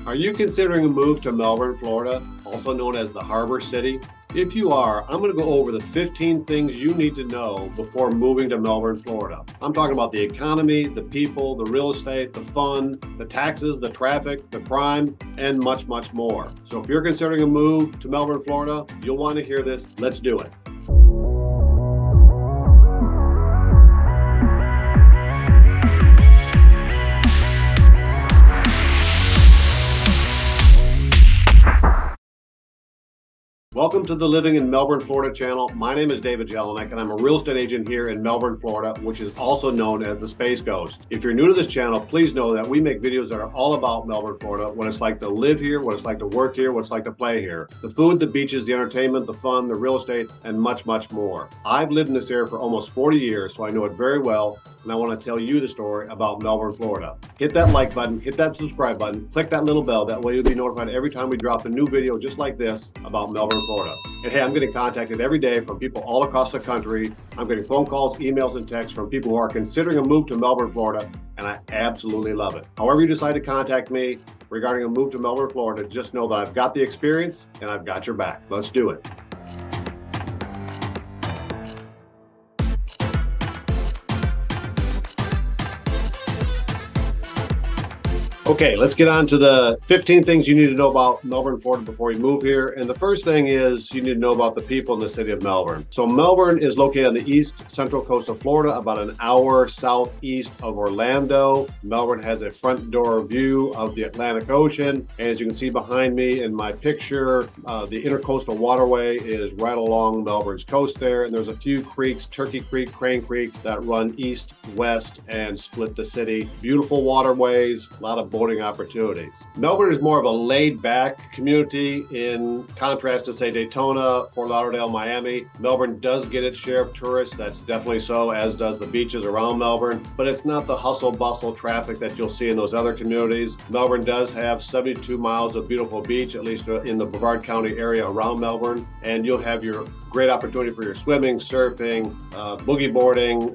Are you considering a move to Melbourne, Florida, also known as the Harbor City? If you are, I'm going to go over the 15 things you need to know before moving to Melbourne, Florida. I'm talking about the economy, the people, the real estate, the fun, the taxes, the traffic, the crime, and much, much more. So if you're considering a move to Melbourne, Florida, you'll want to hear this. Let's do it. Welcome to the Living in Melbourne, Florida channel. My name is David Jelinek, and I'm a real estate agent here in Melbourne, Florida, which is also known as the Space Ghost. If you're new to this channel, please know that we make videos that are all about Melbourne, Florida, what it's like to live here, what it's like to work here, what it's like to play here. The food, the beaches, the entertainment, the fun, the real estate, and much, much more. I've lived in this area for almost 40 years, so I know it very well, and I want to tell you the story about Melbourne, Florida. Hit that like button, hit that subscribe button, click that little bell. That way you'll be notified every time we drop a new video just like this about Melbourne, Florida. And hey, I'm getting contacted every day from people all across the country. I'm getting phone calls, emails, and texts from people who are considering a move to Melbourne, Florida, and I absolutely love it. However you decide to contact me regarding a move to Melbourne, Florida, just know that I've got the experience and I've got your back. Let's do it. Okay, let's get on to the 15 things you need to know about Melbourne, Florida before you move here. And the first thing is you need to know about the people in the city of Melbourne. So Melbourne is located on the east central coast of Florida, about an hour southeast of Orlando. Melbourne has a front door view of the Atlantic Ocean. And as you can see behind me in my picture, the Intercoastal Waterway is right along Melbourne's coast there. And there's a few creeks, Turkey Creek, Crane Creek, that run east, west, and split the city. Beautiful waterways, a lot of boating opportunities. Melbourne is more of a laid-back community in contrast to, say, Daytona, Fort Lauderdale, Miami. Melbourne does get its share of tourists, that's definitely so, as does the beaches around Melbourne, but it's not the hustle bustle traffic that you'll see in those other communities. Melbourne does have 72 miles of beautiful beach, at least in the Brevard County area around Melbourne, and you'll have your great opportunity for your swimming, surfing, boogie boarding,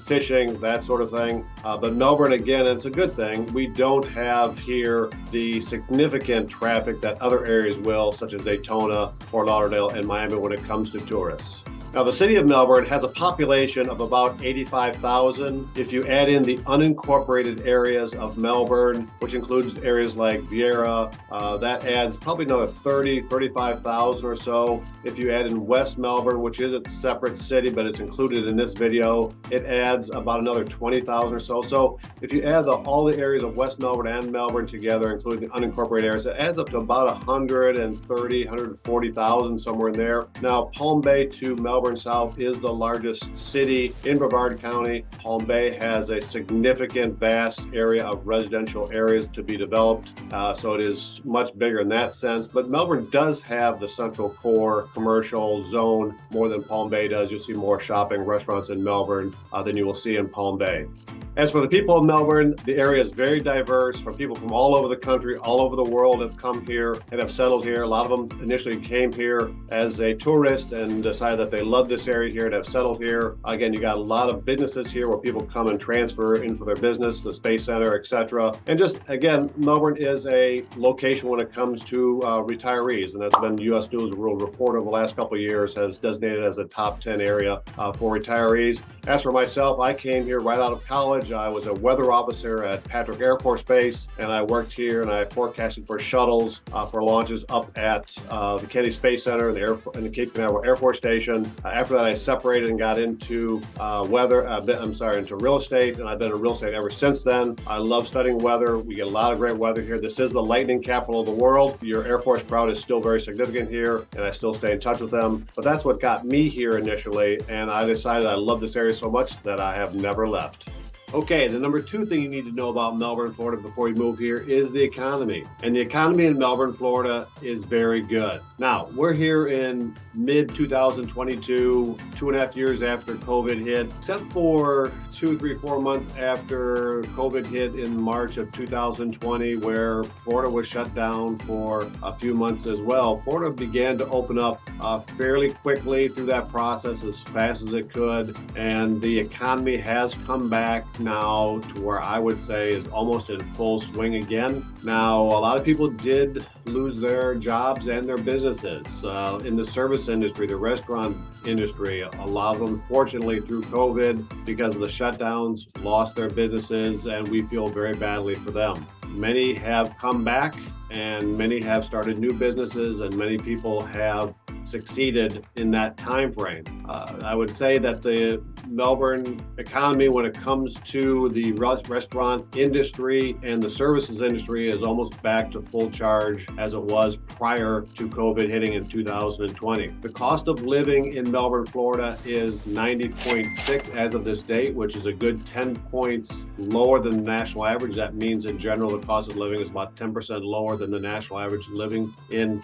fishing, that sort of thing. But Melbourne, again, it's a good thing. We don't have here the significant traffic that other areas will, such as Daytona, Fort Lauderdale, and Miami when it comes to tourists. Now, the city of Melbourne has a population of about 85,000. If you add in the unincorporated areas of Melbourne, which includes areas like Viera, that adds probably another 35,000 or so. If you add in West Melbourne, which is a separate city, but it's included in this video, it adds about another 20,000 or so. So if you add all the areas of West Melbourne and Melbourne together, including the unincorporated areas, it adds up to about 140,000, somewhere in there. Now, Palm Bay to Melbourne South is the largest city in Brevard County. Palm Bay has a significant, vast area of residential areas to be developed, so it is much bigger in that sense. But Melbourne does have the central core commercial zone more than Palm Bay does. You'll see more shopping, restaurants in Melbourne than you will see in Palm Bay. As for the people of Melbourne, the area is very diverse. From people from all over the country, all over the world have come here and have settled here. A lot of them initially came here as a tourist and decided that they love this area here and have settled here. Again, you got a lot of businesses here where people come and transfer in for their business, the Space Center, etc. And just, again, Melbourne is a location when it comes to retirees, and that's been U.S. News and World Report over the last couple of years has designated as a top 10 area for retirees. As for myself, I came here right out of college. I was a weather officer at Patrick Air Force Base, and I worked here and I forecasted for shuttles for launches up at the Kennedy Space Center and the Cape Canaveral Air Force Station. After that, I separated and got into into real estate, and I've been in real estate ever since then. I love studying weather. We get a lot of great weather here. This is the lightning capital of the world. Your Air Force crowd is still very significant here, and I still stay in touch with them. But that's what got me here initially, and I decided I love this area so much that I have never left. Okay, the number two thing you need to know about Melbourne, Florida before you move here is the economy. And the economy in Melbourne, Florida is very good. Now, we're here in mid 2022, 2.5 years after COVID hit, except for 2, 3, 4 months after COVID hit in March of 2020, where Florida was shut down for a few months as well. Florida began to open up fairly quickly through that process, as fast as it could, and the economy has come back now to where I would say is almost in full swing again. Now, a lot of people did lose their jobs and their businesses in the service industry, the restaurant industry. A lot of them, fortunately, through COVID, because of the shutdowns, lost their businesses, and we feel very badly for them. Many have come back, and many have started new businesses, and many people have succeeded in that time frame. I would say that the Melbourne economy, when it comes to the restaurant industry and the services industry, is almost back to full charge as it was prior to COVID hitting in 2020. The cost of living in Melbourne, Florida is 90.6 as of this date, which is a good 10 points lower than the national average. That means in general, the cost of living is about 10% lower than the national average living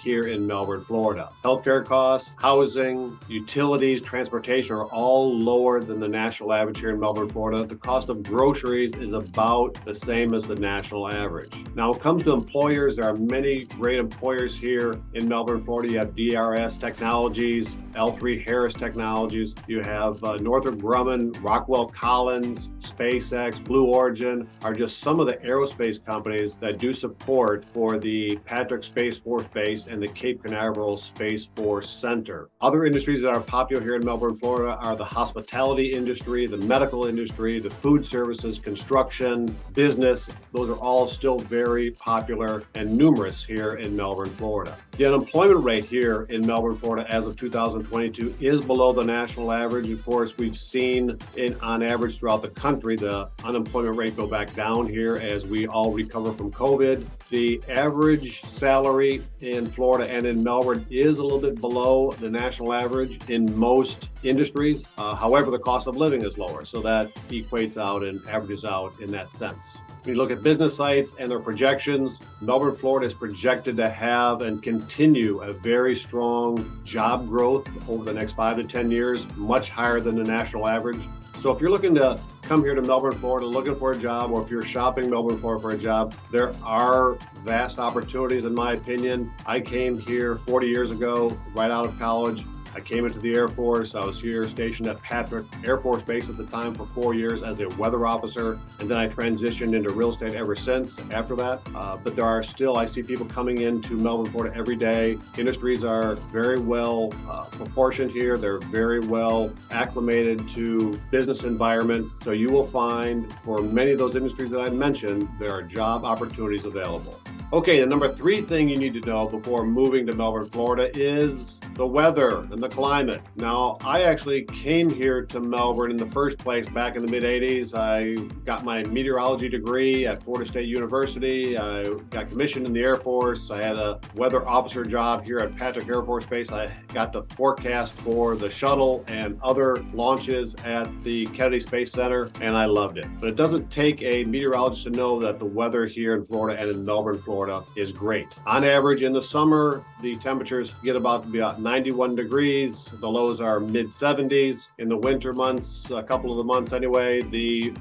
here in Melbourne, Florida. Healthcare costs, housing, utilities, transportation are all lower than the national average here in Melbourne, Florida. The cost of groceries is about the same as the national average. Now, when it comes to employers, there are many great employers here in Melbourne, Florida. You have DRS Technologies, L3 Harris Technologies. You have Northrop Grumman, Rockwell Collins, SpaceX, Blue Origin are just some of the aerospace companies that do support for the Patrick Space Force Base and the Cape Canaveral Space Force Center. Other industries that are popular here in Melbourne, Florida are the hospitality industry, the medical industry, the food services, construction, business. Those are all still very popular and numerous here in Melbourne, Florida. The unemployment rate here in Melbourne, Florida as of 2022 is below the national average. Of course, we've seen on average throughout the country, the unemployment rate go back down here as we all recover from COVID. The average salary in Florida and in Melbourne is a little bit below the national average in most industries. However, the cost of living is lower, so that equates out and averages out in that sense. When you look at business sites and their projections, Melbourne, Florida is projected to have and continue a very strong job growth over the next 5 to 10 years, much higher than the national average. So if you're looking to come here to Melbourne, Florida, looking for a job, or if you're shopping Melbourne, Florida for a job, there are vast opportunities, in my opinion. I came here 40 years ago, right out of college. I came into the Air Force. I was here stationed at Patrick Air Force Base at the time for 4 years as a weather officer, and then I transitioned into real estate ever since after that. But there are still, I see people coming into Melbourne, Florida every day. Industries are very well proportioned here. They're very well acclimated to business environment. So you will find for many of those industries that I mentioned, there are job opportunities available. Okay, the number 3 thing you need to know before moving to Melbourne, Florida is the weather and the climate. Now, I actually came here to Melbourne in the first place back in the mid-'80s. I got my meteorology degree at Florida State University. I got commissioned in the Air Force. I had a weather officer job here at Patrick Air Force Base. I got to forecast for the shuttle and other launches at the Kennedy Space Center, and I loved it. But it doesn't take a meteorologist to know that the weather here in Florida and in Melbourne, Florida is great. On average, in the summer, the temperatures get about 91 degrees. The lows are mid-70s. In the winter months, a couple of the months anyway, the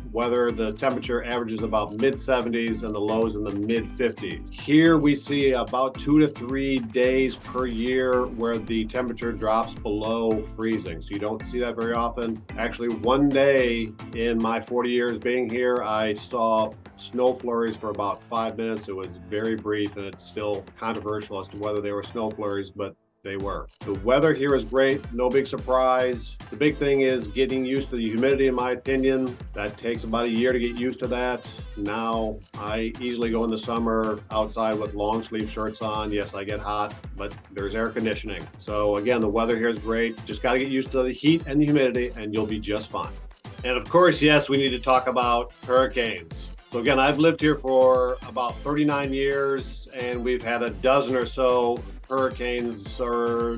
temperature averages about mid-70s and the lows in the mid-50s. Here we see about 2 to 3 days per year where the temperature drops below freezing. So you don't see that very often. Actually, one day in my 40 years being here, I saw snow flurries for about 5 minutes. It was very brief, and it's still controversial as to whether they were snow flurries, but they were. The weather here is great, no big surprise. The big thing is getting used to the humidity, in my opinion. That takes about a year to get used to that. Now, I easily go in the summer outside with long sleeve shirts on. Yes, I get hot, but there's air conditioning. So again, the weather here is great. Just got to get used to the heat and the humidity, and you'll be just fine. And of course, yes, we need to talk about hurricanes. So again, I've lived here for about 39 years, and we've had a dozen or so hurricanes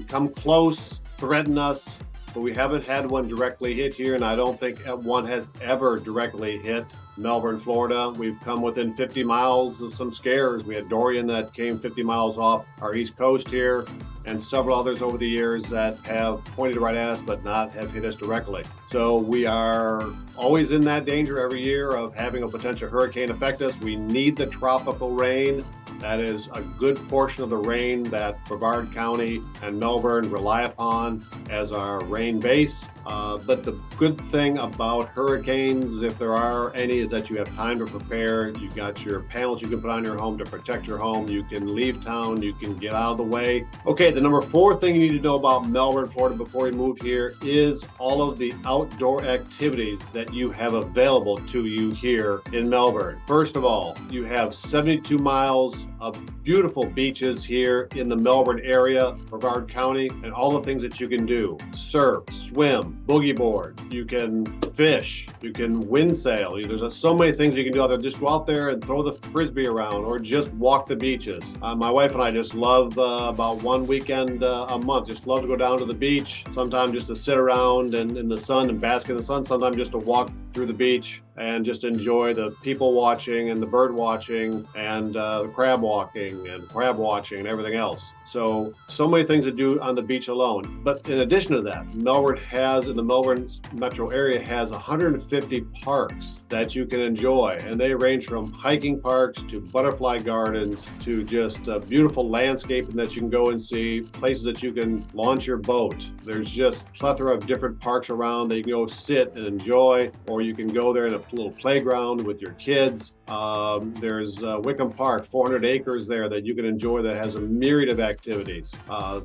come close, threaten us. but we haven't had one directly hit here, and I don't think one has ever directly hit Melbourne, Florida. We've come within 50 miles of some scares. We had Dorian that came 50 miles off our east coast here, and several others over the years that have pointed right at us but not have hit us directly. So we are always in that danger every year of having a potential hurricane affect us. We need the tropical rain. That is a good portion of the rain that Brevard County and Melbourne rely upon as our rain base. But the good thing about hurricanes, if there are any, is that you have time to prepare. You've got your panels you can put on your home to protect your home. You can leave town. You can get out of the way. Okay, the number 4 thing you need to know about Melbourne, Florida before you move here is all of the outdoor activities that you have available to you here in Melbourne. First of all, you have 72 miles of beautiful beaches here in the Melbourne area, Brevard County, and all the things that you can do. Surf, swim, boogie board, you can fish, you can windsail. There's so many things you can do out there. Just go out there and throw the frisbee around or just walk the beaches. My wife and I just love about one weekend a month, just love to go down to the beach, sometimes just to sit around and in the sun and bask in the sun, sometimes just to walk through the beach and just enjoy the people watching and the bird watching and the crab walking and crab watching and everything else. So many things to do on the beach alone. But in addition to that, Melbourne has, in the Melbourne metro area, has 150 parks that you can enjoy. And they range from hiking parks to butterfly gardens to just beautiful landscaping that you can go and see, places that you can launch your boat. There's just a plethora of different parks around that you can go sit and enjoy, or you can go there in a little playground with your kids. There's Wickham Park, 400 acres there that you can enjoy that has a myriad of activities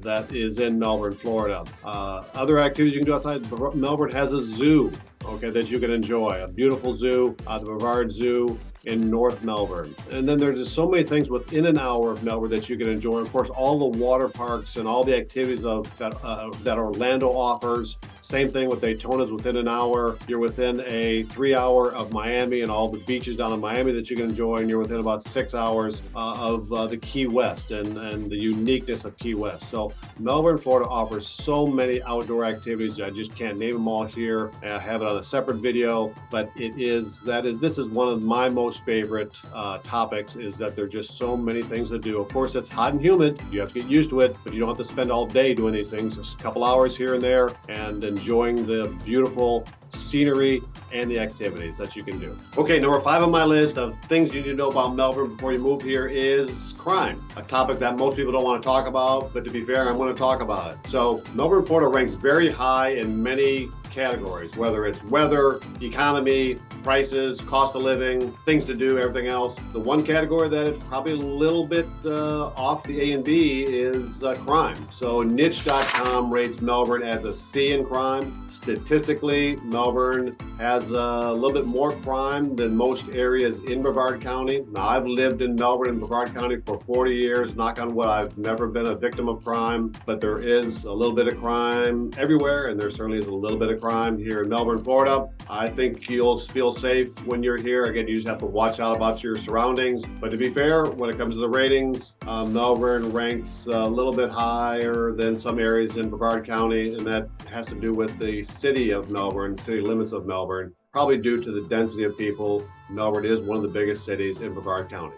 that is in Melbourne, Florida. Other activities you can do outside Melbourne has a zoo, okay, that you can enjoy. A beautiful zoo, the Brevard Zoo in North Melbourne. And then there's just so many things within an hour of Melbourne that you can enjoy. Of course, all the water parks and all the activities that Orlando offers. Same thing with Daytona's within an hour. You're within a 3-hour of Miami and all the beaches down in Miami that you can enjoy, and you're within about 6 hours of the Key West and the uniqueness of Key West. So Melbourne, Florida offers so many outdoor activities. I just can't name them all here. I have it on a separate video, but this is one of my most favorite topics, is that there are just so many things to do. Of course, it's hot and humid. You have to get used to it, but you don't have to spend all day doing these things. Just a couple hours here and there and enjoying the beautiful scenery and the activities that you can do. Okay, number 5 on my list of things you need to know about Melbourne before you move here is crime. A topic that most people don't want to talk about, but to be fair, I'm going to talk about it. So Melbourne, Florida ranks very high in many categories, whether it's weather, economy, prices, cost of living, things to do, everything else. The one category that is probably a little bit off the A and B is crime. So niche.com rates Melbourne as a C in crime. Statistically, Melbourne has a little bit more crime than most areas in Brevard County. Now, I've lived in Melbourne and Brevard County for 40 years. Knock on wood, I've never been a victim of crime, but there is a little bit of crime everywhere, and there certainly is a little bit of crime here in Melbourne, Florida. I think you'll feel safe when you're here. Again, you just have to watch out about your surroundings. But to be fair, when it comes to the ratings, Melbourne ranks a little bit higher than some areas in Brevard County, and that has to do with the city of Melbourne, city limits of Melbourne, probably due to the density of people. Melbourne is one of the biggest cities in Brevard County.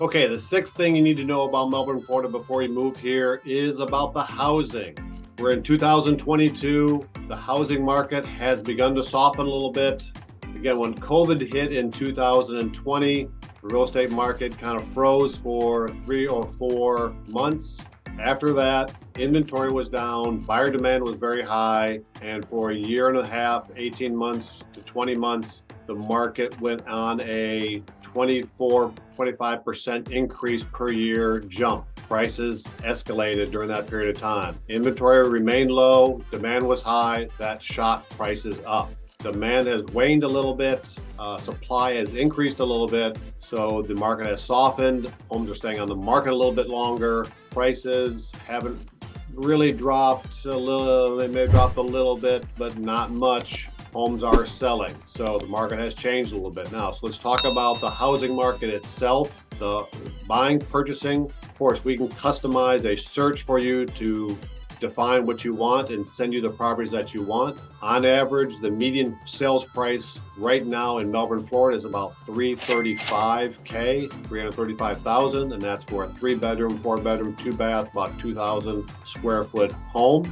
Okay, the 6th thing you need to know about Melbourne, Florida before you move here is about the housing. We're in 2022. The housing market has begun to soften a little bit. Again, when COVID hit in 2020, the real estate market kind of froze for 3 or 4 months. After that, inventory was down, buyer demand was very high, and for a year and a half, 18 months to 20 months, the market went on a 25% increase per year jump. Prices escalated during that period of time. Inventory remained low, demand was high, that shot prices up. Demand has waned a little bit, supply has increased a little bit, so the market has softened. Homes are staying on the market a little bit longer. Prices haven't really dropped a little, they may have dropped a little bit, but not much. Homes are selling, so the market has changed a little bit now. So let's talk about the housing market itself, the buying, purchasing. Of course, we can customize a search for you to define what you want and send you the properties that you want. On average, the median sales price right now in Melbourne, Florida is about $335K, 335,000, and that's for a 3-bedroom, 4-bedroom, 2-bath, about 2,000 square foot home.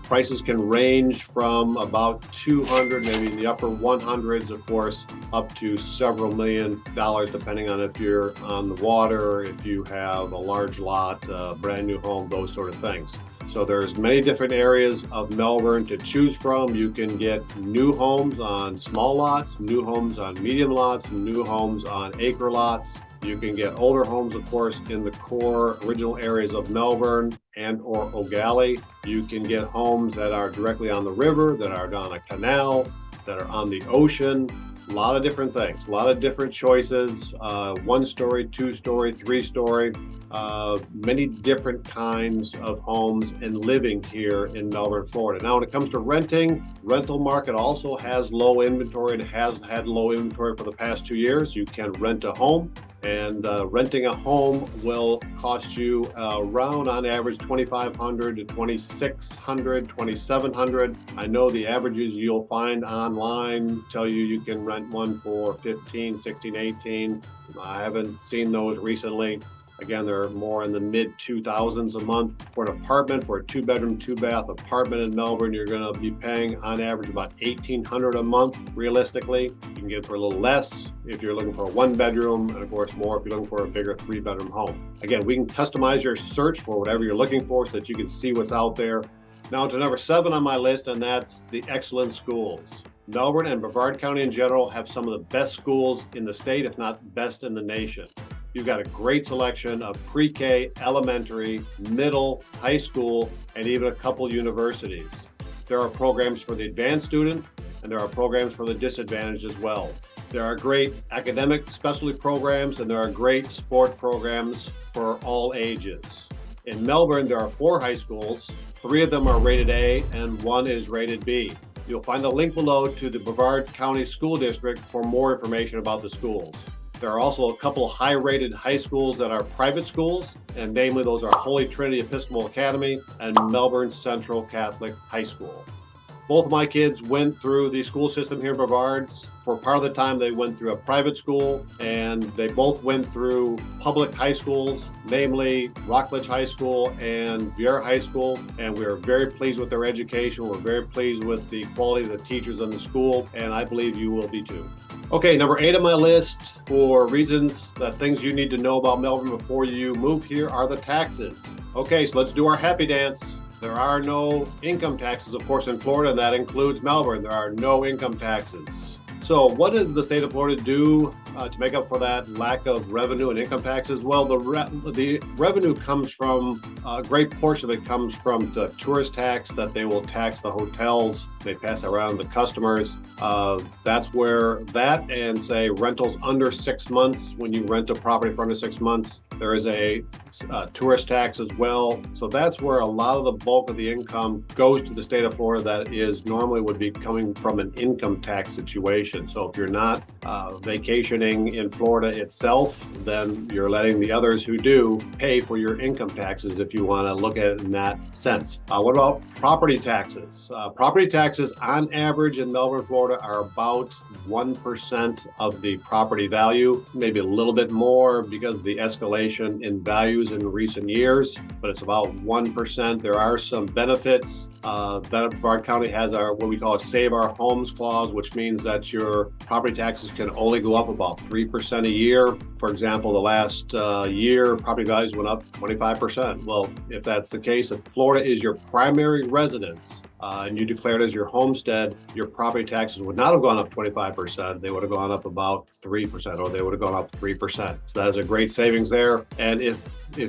Prices can range from about 200, maybe in the upper 100s, of course, up to several $1 million, depending on if you're on the water, if you have a large lot, brand new home, those sort of things. So there's many different areas of Melbourne to choose from. You can get new homes on small lots, new homes on medium lots, new homes on acre lots. You can get older homes, of course, in the core original areas of Melbourne and or O'Galley. You can get homes that are directly on the river, that are on a canal, that are on the ocean. A lot of different things, a lot of different choices, 1-story, 2-story, 3-story, many different kinds of homes and living here in Melbourne, Florida. Now, when it comes to renting, rental market also has low inventory and has had low inventory for the past 2 years. You can rent a home, and renting a home will cost you around, on average, $2,500 to $2,600, $2,700. I know the averages you'll find online tell you can rent one for $15, $16, $18. I haven't seen those recently. Again, they're more in the mid 2000s a month. For an apartment, for a 2-bedroom, 2-bath apartment in Melbourne, you're going to be paying on average about $1,800 a month, realistically. You can get it for a little less if you're looking for a 1-bedroom, and of course more if you're looking for a bigger 3-bedroom home. Again, we can customize your search for whatever you're looking for so that you can see what's out there. Now to number 7 on my list, and that's the excellent schools. Melbourne and Brevard County in general have some of the best schools in the state, if not best in the nation. You've got a great selection of pre-K, elementary, middle, high school, and even a couple universities. There are programs for the advanced student, and there are programs for the disadvantaged as well. There are great academic specialty programs, and there are great sport programs for all ages. In Melbourne, there are 4 high schools. 3 of them are rated A, and 1 is rated B. You'll find a link below to the Brevard County School District for more information about the schools. There are also a couple high-rated high schools that are private schools, and namely those are Holy Trinity Episcopal Academy and Melbourne Central Catholic High School. Both of my kids went through the school system here in Brevard. For part of the time, they went through a private school, and they both went through public high schools, namely Rockledge High School and Vieira High School, and we are very pleased with their education. We're very pleased with the quality of the teachers in the school, and I believe you will be too. Okay, number 8 on my list for reasons things you need to know about Melbourne before you move here are the taxes. Okay, so let's do our happy dance. There are no income taxes, of course, in Florida, and that includes Melbourne. There are no income taxes. So what does the state of Florida do to make up for that lack of revenue and income taxes? Well, the revenue comes from, a great portion of it comes from the tourist tax that they will tax the hotels. They pass around the customers. That's where that and say rentals under 6 months, when you rent a property for under 6 months, there is a tourist tax as well. So that's where a lot of the bulk of the income goes to the state of Florida that is normally would be coming from an income tax situation. So if you're not vacationing in Florida itself, then you're letting the others who do pay for your income taxes if you want to look at it in that sense. What about property taxes? Property taxes on average in Melbourne, Florida are about 1% of the property value, maybe a little bit more because of the escalation in values in recent years, but it's about 1%. There are some benefits. Brevard County has what we call a Save Our Homes clause, which means that your property taxes can only go up about 3% a year. For example, the last year, property values went up 25%. Well, if that's the case, if Florida is your primary residence and you declared as your homestead, your property taxes would not have gone up 25%. They would have gone up about 3%, or they would have gone up 3%. So that is a great savings there. And if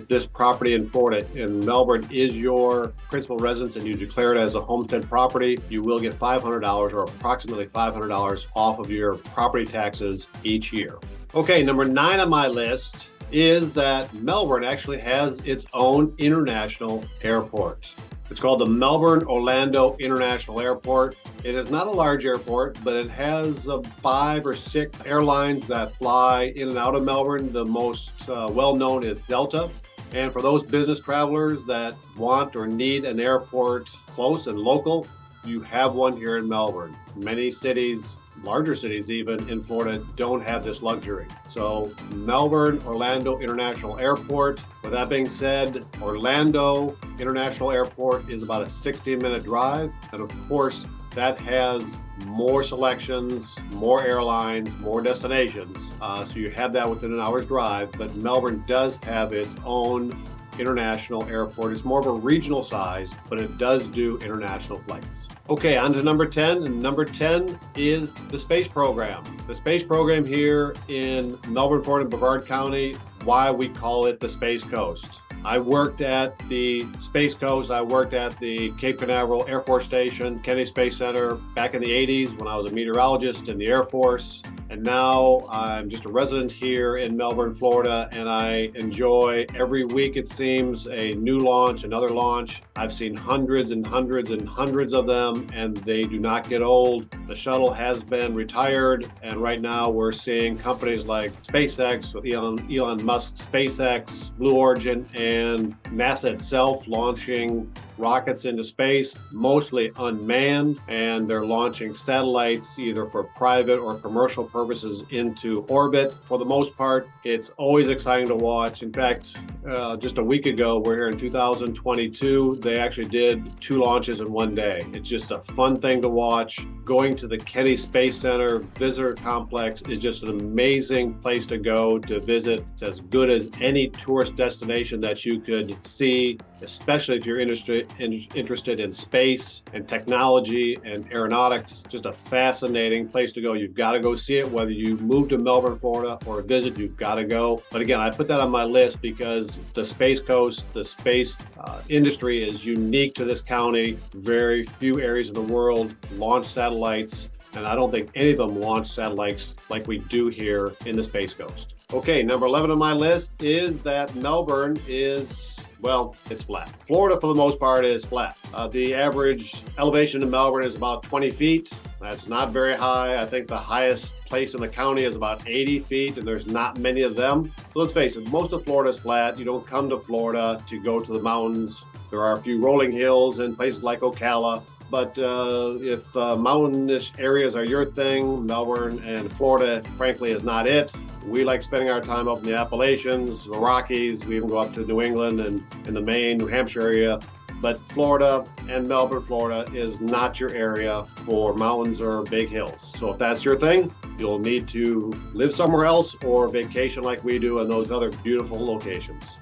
this property in Florida, in Melbourne, is your principal residence and you declare it as a homestead property, you will get $500 or approximately $500 off of your property taxes each year. Okay, number 9 on my list is that Melbourne actually has its own international airport. It's called the Melbourne Orlando International Airport. It is not a large airport, but it has 5 or 6 airlines that fly in and out of Melbourne. The most well-known is Delta. And for those business travelers that want or need an airport close and local, you have one here in Melbourne. Many cities, larger cities even in Florida, don't have this luxury. So Melbourne Orlando International Airport. With that being said, Orlando International Airport is about a 16-minute drive. And of course, that has more selections, more airlines, more destinations. So you have that within an hour's drive, but Melbourne does have its own international airport. It's more of a regional size, but it does do international flights. Okay, on to number 10. And number 10 is the space program. The space program here in Melbourne, Florida, Brevard County, why we call it the Space Coast. I worked at the Space Coast. I worked at the Cape Canaveral Air Force Station, Kennedy Space Center back in the 80s when I was a meteorologist in the Air Force. And now I'm just a resident here in Melbourne, Florida, and I enjoy every week, it seems, a new launch, another launch. I've seen hundreds and hundreds and hundreds of them, and they do not get old. The shuttle has been retired, and right now we're seeing companies like SpaceX, with Elon Musk's SpaceX, Blue Origin, and NASA itself launching rockets into space, mostly unmanned, and they're launching satellites either for private or commercial purposes into orbit. For the most part, it's always exciting to watch. In fact, just a week ago, we're here in 2022, they actually did 2 launches in one day. It's just a fun thing to watch. Going to the Kennedy Space Center visitor complex is just an amazing place to go to visit. It's as good as any tourist destination that you could see, especially if you're interested in space and technology and aeronautics. Just a fascinating place to go. You've got to go see it. Whether you move to Melbourne, Florida or visit, you've got to go. But again, I put that on my list because the Space Coast, the space industry is unique to this county. Very few areas of the world launch satellites, and I don't think any of them launch satellites like we do here in the Space Coast. Okay, number 11 on my list is that Melbourne is, well, it's flat. Florida, for the most part, is flat. The average elevation in Melbourne is about 20 feet. That's not very high. I think the highest place in the county is about 80 feet, and there's not many of them. So let's face it, most of Florida is flat. You don't come to Florida to go to the mountains. There are a few rolling hills in places like Ocala. But if mountainous areas are your thing, Melbourne and Florida, frankly, is not it. We like spending our time up in the Appalachians, the Rockies. We even go up to New England and in the Maine, New Hampshire area. But Florida and Melbourne, Florida is not your area for mountains or big hills. So if that's your thing, you'll need to live somewhere else or vacation like we do in those other beautiful locations.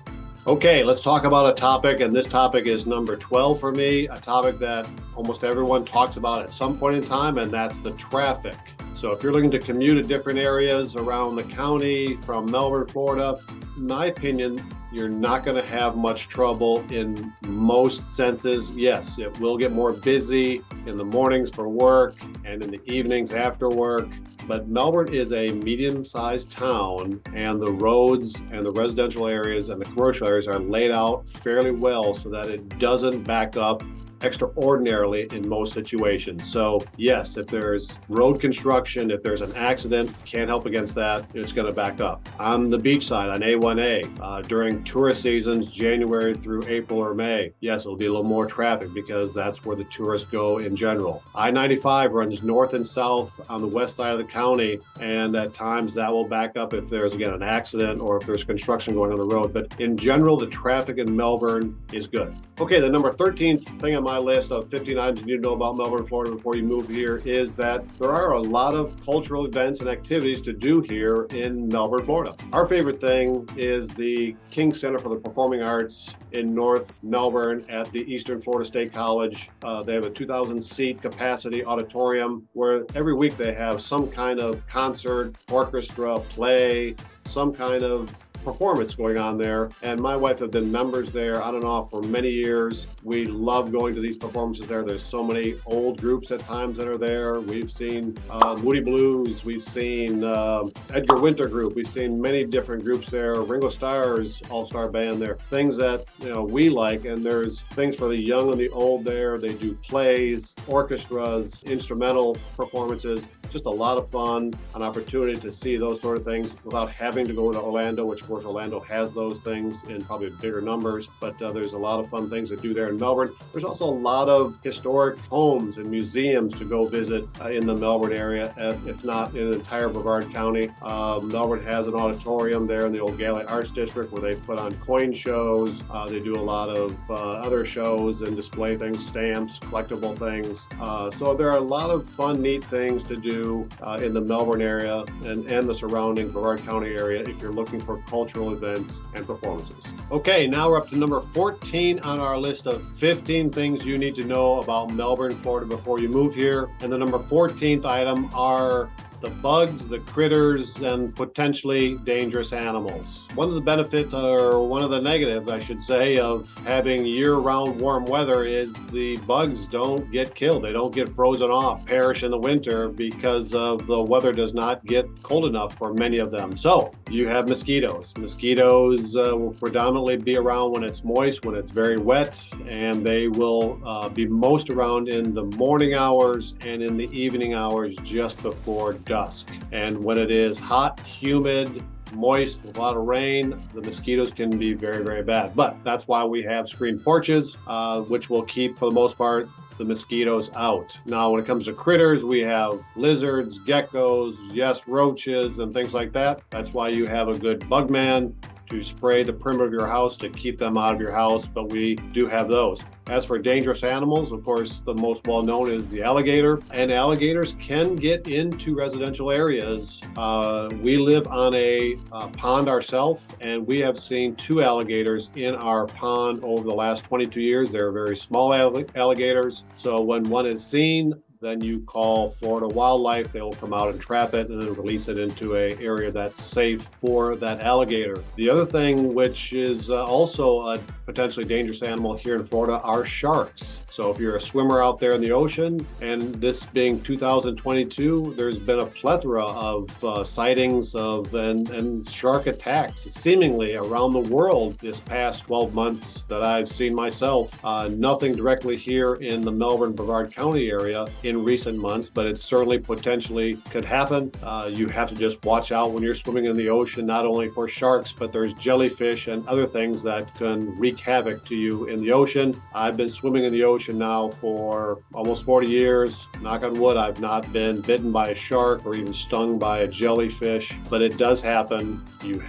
Okay, let's talk about a topic, and this topic is number 12 for me, a topic that almost everyone talks about at some point in time, and that's the traffic. So if you're looking to commute to different areas around the county from Melbourne, Florida, in my opinion, you're not going to have much trouble in most senses. Yes, it will get more busy in the mornings for work and in the evenings after work. But Melbourne is a medium-sized town, and the roads and the residential areas and the commercial areas are laid out fairly well so that it doesn't back up extraordinarily in most situations. So yes, if there's road construction, if there's an accident, can't help against that, it's going to back up. On the beach side, on A1A, during tourist seasons, January through April or May, yes, it'll be a little more traffic because that's where the tourists go in general. I-95 runs north and south on the west side of the county, and at times that will back up if there's, again, an accident or if there's construction going on the road. But in general, the traffic in Melbourne is good. Okay, the number 13 thing on my list of 15 items you need to know about Melbourne, Florida before you move here is that there are a lot of cultural events and activities to do here in Melbourne, Florida. Our favorite thing is the King Center for the Performing Arts in North Melbourne at the Eastern Florida State College. They have a 2,000-seat capacity auditorium where every week they have some kind of concert, orchestra, play, some kind of performance going on there. And my wife have been members there on and off for many years. We love going to these performances there. There's so many old groups at times that are there. We've seen Moody Blues. We've seen Edgar Winter Group. We've seen many different groups there. Ringo Starr's all-star band there. Things that we like, and there's things for the young and the old there. They do plays, orchestras, instrumental performances. Just a lot of fun, an opportunity to see those sort of things without having to go to Orlando, which we're course, Orlando has those things in probably bigger numbers, but there's a lot of fun things to do there in Melbourne. There's also a lot of historic homes and museums to go visit in the Melbourne area, if not in the entire Brevard County. Melbourne has an auditorium there in the old Galway Arts District where they put on coin shows. They do a lot of other shows and display things, stamps, collectible things. So there are a lot of fun, neat things to do in the Melbourne area and the surrounding Brevard County area if you're looking for cultural events and performances. Okay, now we're up to number 14 on our list of 15 things you need to know about Melbourne, Florida before you move here. And the number 14th item are the bugs, the critters, and potentially dangerous animals. One of the benefits, or one of the negatives, I should say, of having year-round warm weather is the bugs don't get killed. They don't get frozen off, perish in the winter because of the weather does not get cold enough for many of them. So you have mosquitoes. Mosquitoes will predominantly be around when it's moist, when it's very wet, and they will be most around in the morning hours and in the evening hours just before dusk. And when it is hot, humid, moist, with a lot of rain, the mosquitoes can be very, very bad. But that's why we have screened porches, which will keep, for the most part, the mosquitoes out. Now, when it comes to critters, we have lizards, geckos, yes, roaches, and things like that. That's why you have a good bug man to spray the perimeter of your house to keep them out of your house, but we do have those. As for dangerous animals, of course, the most well-known is the alligator, and alligators can get into residential areas. We live on a pond ourselves, and we have seen 2 alligators in our pond over the last 22 years. They're very small alligators, so when one is seen, then you call Florida Wildlife. They will come out and trap it and then release it into an area that's safe for that alligator. The other thing, which is also a potentially dangerous animal here in Florida, are sharks. So if you're a swimmer out there in the ocean, and this being 2022, there's been a plethora of sightings of and shark attacks seemingly around the world this past 12 months that I've seen myself. Nothing directly here in the Melbourne Brevard County area in recent months, but it certainly potentially could happen. You have to just watch out when you're swimming in the ocean, not only for sharks, but there's jellyfish and other things that can wreak havoc to you in the ocean. I've been swimming in the ocean now for almost 40 years. Knock on wood, I've not been bitten by a shark or even stung by a jellyfish, but it does happen.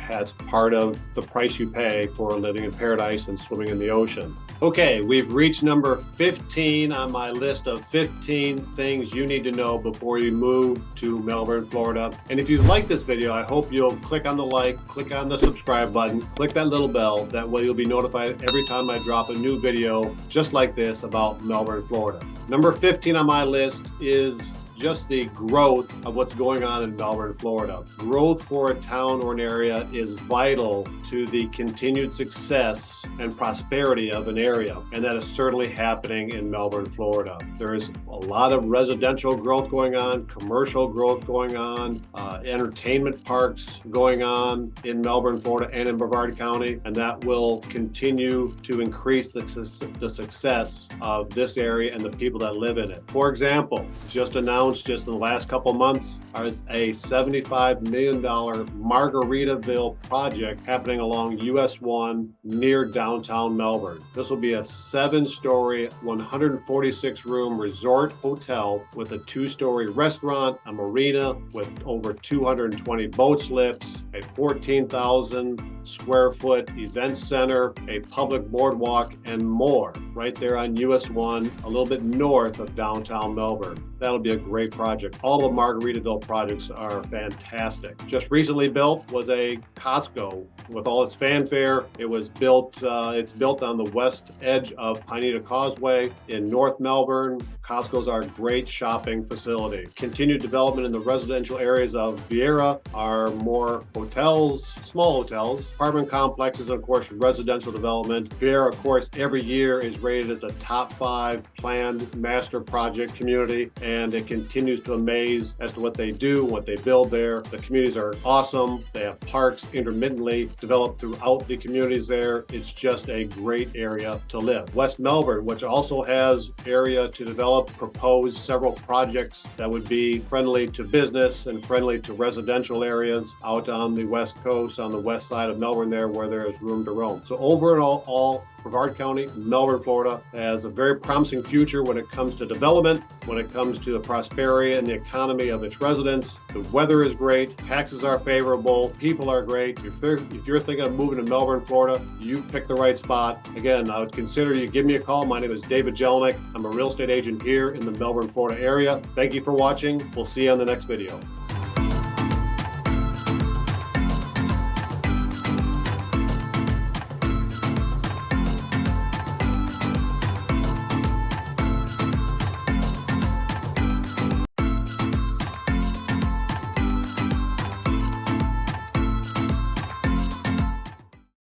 That's part of the price you pay for living in paradise and swimming in the ocean. Okay, we've reached number 15 on my list of 15 things you need to know before you move to Melbourne, Florida. And if you like this video, I hope you'll click on the like, click on the subscribe button, click that little bell. That way you'll be notified every time I drop a new video just like this about Melbourne, Florida. Number 15 on my list is just the growth of what's going on in Melbourne, Florida. Growth for a town or an area is vital to the continued success and prosperity of an area, and that is certainly happening in Melbourne, Florida. There is a lot of residential growth going on, commercial growth going on, entertainment parks going on in Melbourne, Florida and in Brevard County, and that will continue to increase the success of this area and the people that live in it. For example, just announced just in the last couple months is a $75 million Margaritaville project happening along US 1 near downtown Melbourne. This will be a 7-story, 146-room resort hotel with a 2-story restaurant, a marina with over 220 boat slips, a 14,000 square foot event center, a public boardwalk, and more right there on US 1, a little bit north of downtown Melbourne. That'll be a great project. All the Margaritaville projects are fantastic. Just recently built was a Costco with all its fanfare. It was built, it's built on the west edge of Pineda Causeway in North Melbourne. Costco's are a great shopping facility. Continued development in the residential areas of Vieira are more hotels, small hotels, apartment complexes, and of course, residential development. Vieira, of course, every year is rated as a top 5 planned master project community, and it can continues to amaze as to what they do, what they build there. The communities are awesome. They have parks intermittently developed throughout the communities there. It's just a great area to live. West Melbourne, which also has area to develop, proposed several projects that would be friendly to business and friendly to residential areas out on the west coast, on the west side of Melbourne there, where there is room to roam. So overall, Brevard County, Melbourne, Florida, has a very promising future when it comes to development, when it comes to the prosperity and the economy of its residents. The weather is great, taxes are favorable, people are great. If you're thinking of moving to Melbourne, Florida, you picked the right spot. Again, I would consider you give me a call. My name is David Jelinek. I'm a real estate agent here in the Melbourne, Florida area. Thank you for watching. We'll see you on the next video.